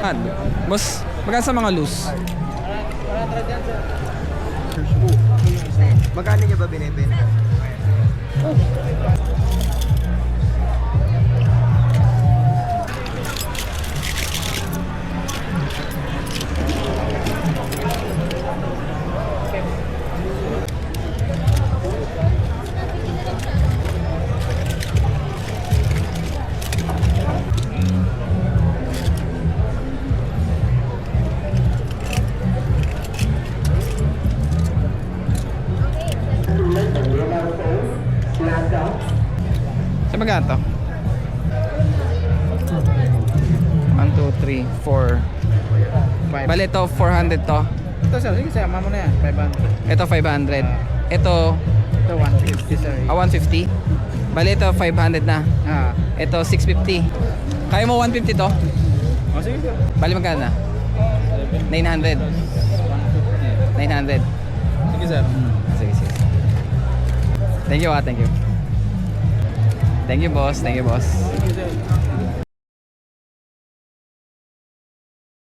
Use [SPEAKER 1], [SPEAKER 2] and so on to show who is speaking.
[SPEAKER 1] Ah, boss, magkano sa mga loose?
[SPEAKER 2] Magkano niya ba binibenta?
[SPEAKER 1] Sa magkano to? 1, 2, 3, 4. Bale ito 400 to.
[SPEAKER 3] Ito sir, sige sir, mo na yan, 500.
[SPEAKER 1] Ito 500. Ito
[SPEAKER 3] Ito 150 sir.
[SPEAKER 1] 150. Bale ito 500 na.
[SPEAKER 3] Ah.
[SPEAKER 1] Ito 650. Kaya mo 150 to?
[SPEAKER 3] Oh, sige sir.
[SPEAKER 1] Bale magkano na? 900. 900.
[SPEAKER 3] Sige sir.
[SPEAKER 1] Sige, sige. Thank you, thank you. Thank you, boss. Thank you, boss.
[SPEAKER 3] Sige sir.